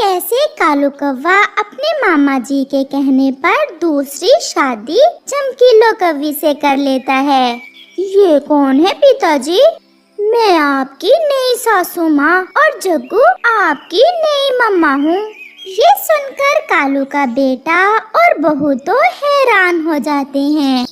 कैसे कालू कौवा अपने मामा जी के कहने पर दूसरी शादी चमकीलो कौवी से कर लेता है। ये कौन है पिताजी? मैं आपकी नई सासू माँ और जग्गू आपकी नई मम्मा हूँ। ये सुनकर कालू का बेटा और बहू तो हैरान हो जाते हैं।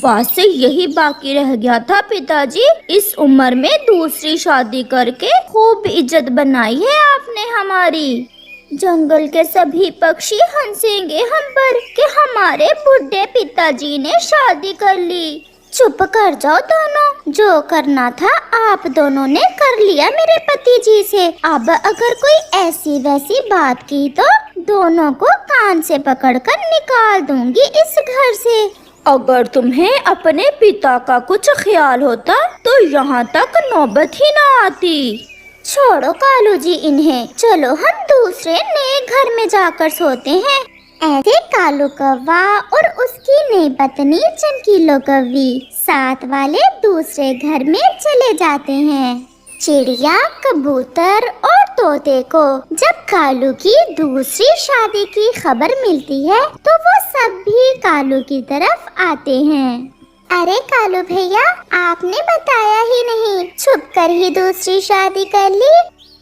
बस यही बाकी रह गया था पिताजी, इस उम्र में दूसरी शादी करके खूब इज्जत बनाई है आपने हमारी। जंगल के सभी पक्षी हंसेंगे हम पर कि हमारे बुढ़े पिताजी ने शादी कर ली। चुप कर जाओ दोनों, जो करना था आप दोनों ने कर लिया मेरे पति जी से। अब अगर कोई ऐसी वैसी बात की तो दोनों को कान से पकड़कर निकाल दूंगी इस घर से। अगर तुम्हें अपने पिता का कुछ ख्याल होता तो यहाँ तक नौबत ही ना आती। छोड़ो कालू जी इन्हें, चलो हम दूसरे नए घर में जाकर सोते हैं। ऐसे कालू कौवा और उसकी नई पत्नी चमकीलो कौवी साथ वाले दूसरे घर में चले जाते हैं। चिड़िया, कबूतर और तोते को जब कालू की दूसरी शादी की खबर मिलती है तो वो सब भी कालू की तरफ आते हैं। अरे कालू भैया, आपने बताया ही नहीं, छुप कर ही दूसरी शादी कर ली।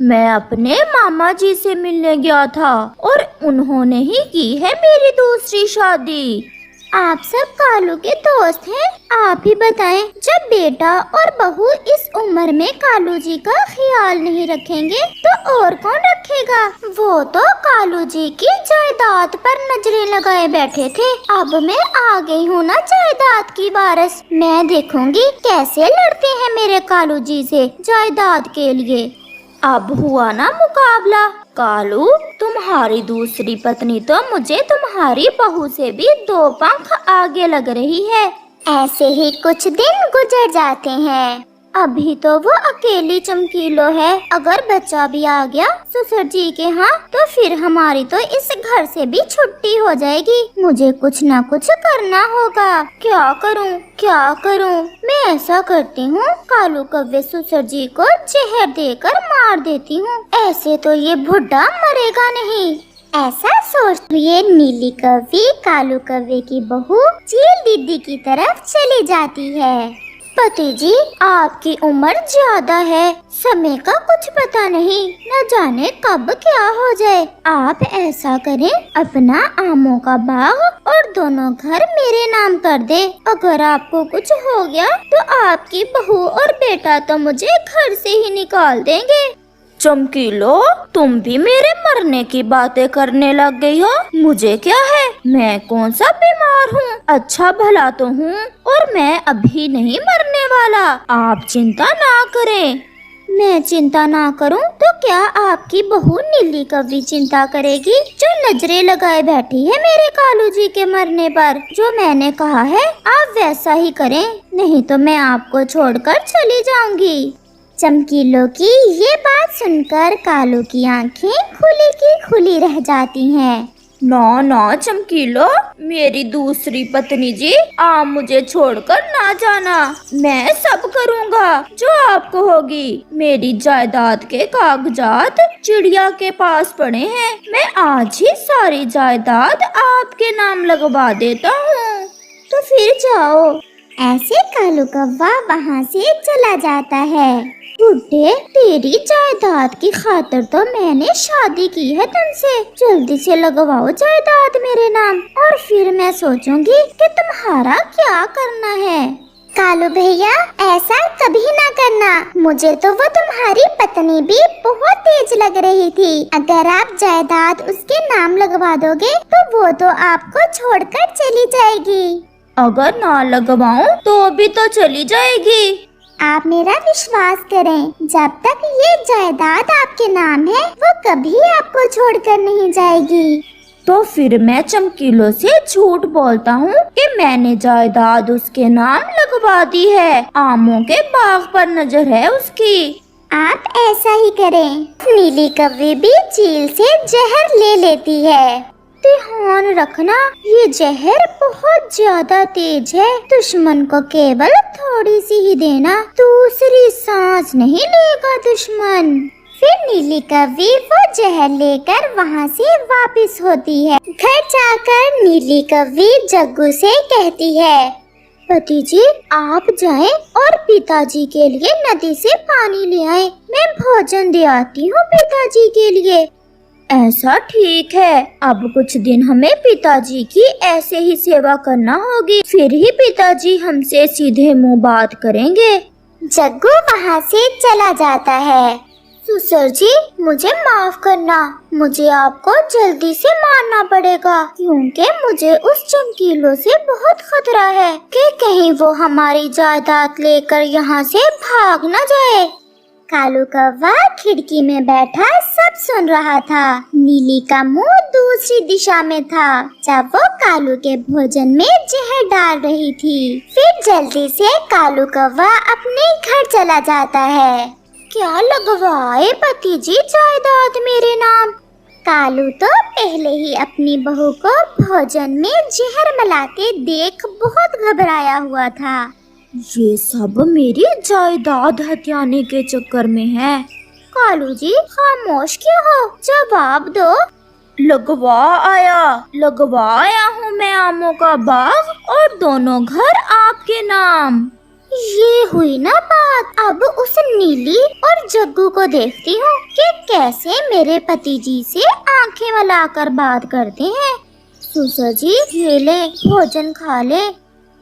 मैं अपने मामा जी से मिलने गया था और उन्होंने ही की है मेरी दूसरी शादी। आप सब कालू के दोस्त हैं, आप ही बताएं, जब बेटा और बहू इस उम्र में कालू जी का ख्याल नहीं रखेंगे तो और कौन रखेगा? वो तो कालू जी की जायदाद पर नजरें लगाए बैठे थे। अब मैं आ गई हूँ ना जायदाद की वारिस, मैं देखूंगी कैसे लड़ते हैं मेरे कालू जी से जायदाद के लिए। अब हुआ ना मुकाबला। कालू, तुम्हारी दूसरी पत्नी तो मुझे तुम्हारी बहू से भी 2 पंख आगे लग रही है। ऐसे ही कुछ दिन गुजर जाते हैं। अभी तो वो अकेली चमकीलो है, अगर बच्चा भी आ गया ससुर जी के यहाँ तो फिर हमारी तो इस घर से भी छुट्टी हो जाएगी। मुझे कुछ ना कुछ करना होगा। क्या करूँ? मैं ऐसा करती हूँ, कालू कौवे ससुर जी को जहर देकर मार देती हूँ, ऐसे तो ये बुढ़ा मरेगा नहीं। ऐसा सोचते हुए नीली कौवी कालू कौवे की बहू चील दीदी की तरफ चली जाती है। पति जी, आपकी उम्र ज्यादा है, समय का कुछ पता नहीं, न जाने कब क्या हो जाए। आप ऐसा करें, अपना आमों का बाग और दोनों घर मेरे नाम कर दे। अगर आपको कुछ हो गया तो आपकी बहू और बेटा तो मुझे घर से ही निकाल देंगे। चमकीलो, तुम भी मेरे मरने की बातें करने लग गई हो। मुझे क्या है, मैं कौन सा बीमार हूँ, अच्छा भला तो हूँ और मैं अभी नहीं मरने वाला। आप चिंता ना करें। मैं चिंता ना करूं तो क्या आपकी बहू नीली कौवी चिंता करेगी, जो नजरें लगाए बैठी है मेरे कालू जी के मरने पर? जो मैंने कहा है आप वैसा ही करें, नहीं तो मैं आपको छोड़कर चली जाऊंगी। चमकीलो की ये बात सुनकर कालू की आंखें खुली की खुली रह जाती हैं। ना चमकीलो, मेरी दूसरी पत्नी जी, आप मुझे छोड़कर ना जाना। मैं सब करूँगा जो आप कहोगी। मेरी जायदाद के कागजात चिड़िया के पास पड़े हैं, मैं आज ही सारी जायदाद आपके नाम लगवा देता हूँ। तो फिर जाओ। ऐसे कालू कौवा वहाँ से चला जाता है। बुड्ढे, तेरी जायदाद की खातिर तो मैंने शादी की है तुमसे, जल्दी से लगवाओ जायदाद मेरे नाम और फिर मैं सोचूंगी कि तुम्हारा क्या करना है। कालू भैया, ऐसा कभी ना करना, मुझे तो वो तुम्हारी पत्नी भी बहुत तेज लग रही थी। अगर आप जायदाद उसके नाम लगवा दोगे तो वो तो आपको छोड़कर चली जाएगी। अगर ना लगवाऊं तो भी तो चली जाएगी। आप मेरा विश्वास करें, जब तक ये जायदाद आपके नाम है वो कभी आपको छोड़कर नहीं जाएगी। तो फिर मैं चमकीलो से झूठ बोलता हूँ कि मैंने जायदाद उसके नाम लगवा दी है, आमों के बाग पर नजर है उसकी। आप ऐसा ही करें। नीली कौवी भी चील से जहर ले लेती है। ध्यान रखना, ये जहर बहुत ज्यादा तेज है, दुश्मन को केवल थोड़ी सी ही देना, दूसरी सांस नहीं लेगा दुश्मन। फिर नीली कौवी वो जहर लेकर वहाँ से वापस होती है। घर जाकर नीली कौवी जग्गू से कहती है, पति जी आप जाएं और पिताजी के लिए नदी से पानी ले आएं। मैं भोजन दे आती हूँ पिताजी के लिए। ऐसा ठीक है, अब कुछ दिन हमें पिताजी की ऐसे ही सेवा करना होगी, फिर ही पिताजी हमसे सीधे मुंह बात करेंगे। जग्गू वहाँ से चला जाता है। ससुर जी मुझे माफ करना, मुझे आपको जल्दी से मारना पड़ेगा क्योंकि मुझे उस चमकीलों से बहुत खतरा है कि कहीं वो हमारी जायदाद लेकर यहाँ से भाग न जाए। कालू कौवा खिड़की में बैठा सब सुन रहा था। नीली का मुंह दूसरी दिशा में था जब वो कालू के भोजन में जहर डाल रही थी। फिर जल्दी से कालू कौवा अपने घर चला जाता है। क्या लगवाए पति जी जायदाद मेरे नाम। कालू तो पहले ही अपनी बहू को भोजन में जहर मिलाते देख बहुत घबराया हुआ था। ये सब मेरी जायदाद हथियाने के चक्कर में है। कालू जी खामोश क्यों हो, जवाब दो। लगवा आया हूँ मैं आमों का बाग और दोनों घर आपके नाम। ये हुई ना बात। अब उस नीली और जग्गू को देखती हूँ कि कैसे मेरे पति जी से आंखें मिलाकर बात करते हैं। ससुर जी ये ले भोजन खा ले।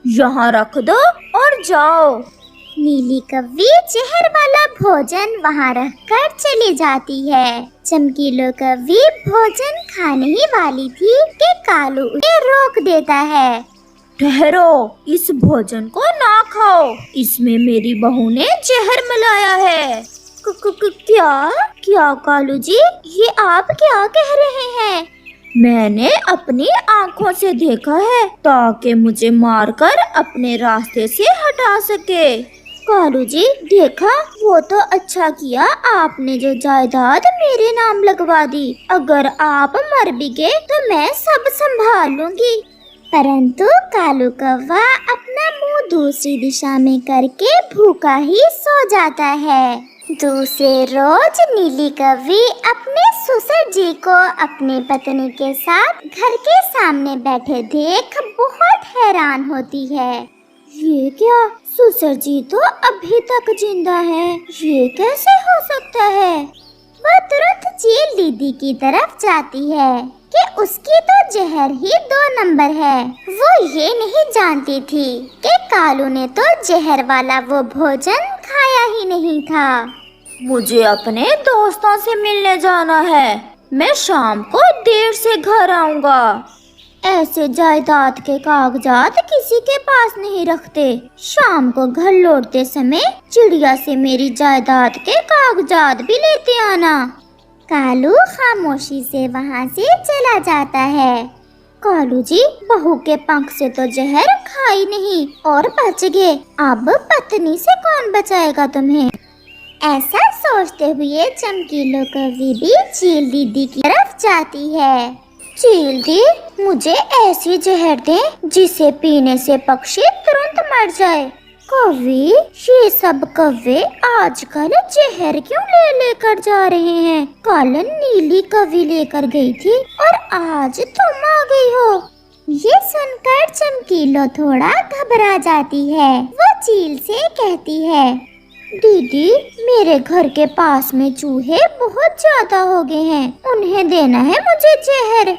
यहाँ रख दो और जाओ। नीली कौवी जहर वाला भोजन वहाँ रखकर चली जाती है। चमकीलो कौवी भोजन खाने ही वाली थी कि कालू उसे रोक देता है। ठहरो, इस भोजन को ना खाओ, इसमें मेरी बहू ने जहर मिलाया है। क्या कालू जी ये आप क्या कह रहे हैं। मैंने अपनी आँखों से देखा है ताकि मुझे मारकर अपने रास्ते से हटा सके। कालू जी देखा, वो तो अच्छा किया आपने जो जायदाद मेरे नाम लगवा दी। अगर आप मर भी गए तो मैं सब संभाल लूंगी। परंतु कालू कौवा अपना मुंह दूसरी दिशा में करके भूखा ही सो जाता है। दूसरे रोज नीली कौवी अपने ससुर जी को अपनी पत्नी के साथ घर के सामने बैठे देख बहुत हैरान होती है। ये क्या, ससुर जी तो अभी तक जिंदा है, ये कैसे हो सकता है। वह तुरंत चील दीदी की तरफ जाती है कि उसकी तो जहर ही 2 नंबर है। वो ये नहीं जानती थी कि कालू ने तो जहर वाला वो भोजन खाया ही नहीं था। मुझे अपने दोस्तों से मिलने जाना है, मैं शाम को देर से घर आऊँगा। ऐसे जायदाद के कागजात किसी के पास नहीं रखते। शाम को घर लौटते समय चिड़िया से मेरी जायदाद के कागजात भी लेते आना। कालू खामोशी से वहाँ से चला जाता है। कालू जी बहू के पंख से तो जहर खाई नहीं और बच गए, अब पत्नी से कौन बचाएगा तुम्हें। ऐसा सोचते हुए चमकीलो कौवी भी चील दीदी की तरफ जाती है। चील दी मुझे ऐसी जहर दे जिसे पीने से पक्षी तुरंत मर जाए। कौवी ये सब कौवे आजकल जहर क्यों ले लेकर जा रहे हैं। कल नीली कौवी लेकर गई थी और आज तुम आ गई हो। ये सुनकर चमकीलो थोड़ा घबरा जाती है। वो चील से कहती है, दीदी मेरे घर के पास में चूहे बहुत ज्यादा हो गए हैं, उन्हें देना है मुझे जहर।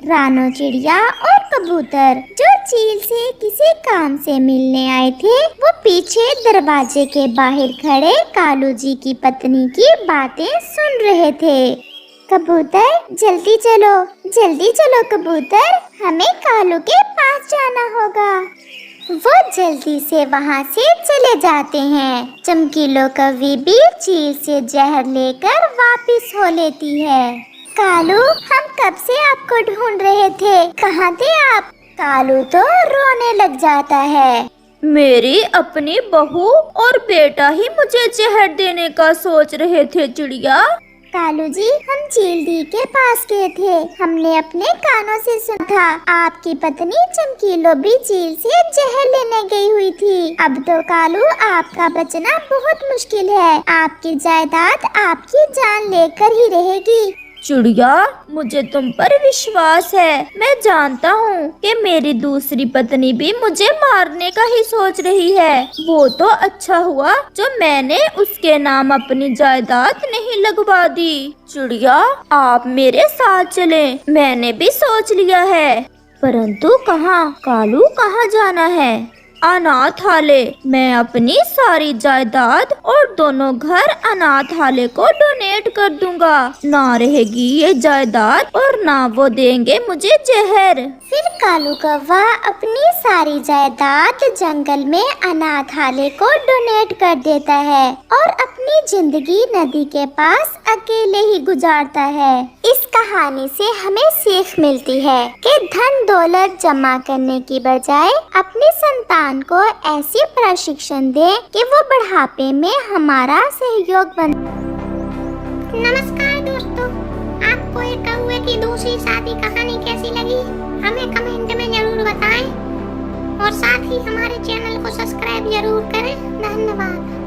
रानो चिड़िया और कबूतर जो चील से किसी काम से मिलने आए थे, वो पीछे दरवाजे के बाहर खड़े कालू जी की पत्नी की बातें सुन रहे थे। कबूतर जल्दी चलो कबूतर, हमें कालू के पास जाना होगा। वो जल्दी से वहाँ से चले जाते हैं। चमकीलो कौवी भी चील से जहर लेकर वापस हो लेती है। कालू हम कब से आपको ढूंढ रहे थे, कहाँ थे आप। कालू तो रोने लग जाता है। मेरी अपनी बहू और बेटा ही मुझे जहर देने का सोच रहे थे चिड़िया। कालू जी, हम झील दी के पास गए थे। हमने अपने कानों से सुना था आपकी पत्नी चमकीलो भी झील से जहर लेने गई हुई थी। अब तो कालू आपका बचना बहुत मुश्किल है। आपकी जायदाद आपकी जान लेकर ही रहेगी। चिड़िया, मुझे तुम पर विश्वास है। मैं जानता हूँ कि मेरी दूसरी पत्नी भी मुझे मारने का ही सोच रही है। वो तो अच्छा हुआ जो मैंने उसके नाम अपनी जायदाद नहीं लगवा दी। चिड़िया, आप मेरे साथ चलें। मैंने भी सोच लिया है। परंतु कहाँ? कालू, कहाँ जाना है? अनाथालय। मैं अपनी सारी जायदाद और दोनों घर अनाथालय को डोनेट कर दूंगा। ना रहेगी ये जायदाद और ना वो देंगे मुझे जहर। फिर कालू कौवा अपनी सारी जायदाद जंगल में अनाथालय को डोनेट कर देता है और अपनी जिंदगी नदी के पास अकेले ही गुजारता है। इस कहानी से हमें सीख मिलती है कि धन दौलत जमा करने की बजाय अपनी संतान को ऐसी प्रशिक्षण दे कि वो बुढ़ापे में हमारा सहयोग बन। नमस्कार दोस्तों, आपको एक कौवे की दूसरी शादी कहानी कैसी लगी हमें कमेंट में जरूर बताएं और साथ ही हमारे चैनल को सब्सक्राइब जरूर करें। धन्यवाद।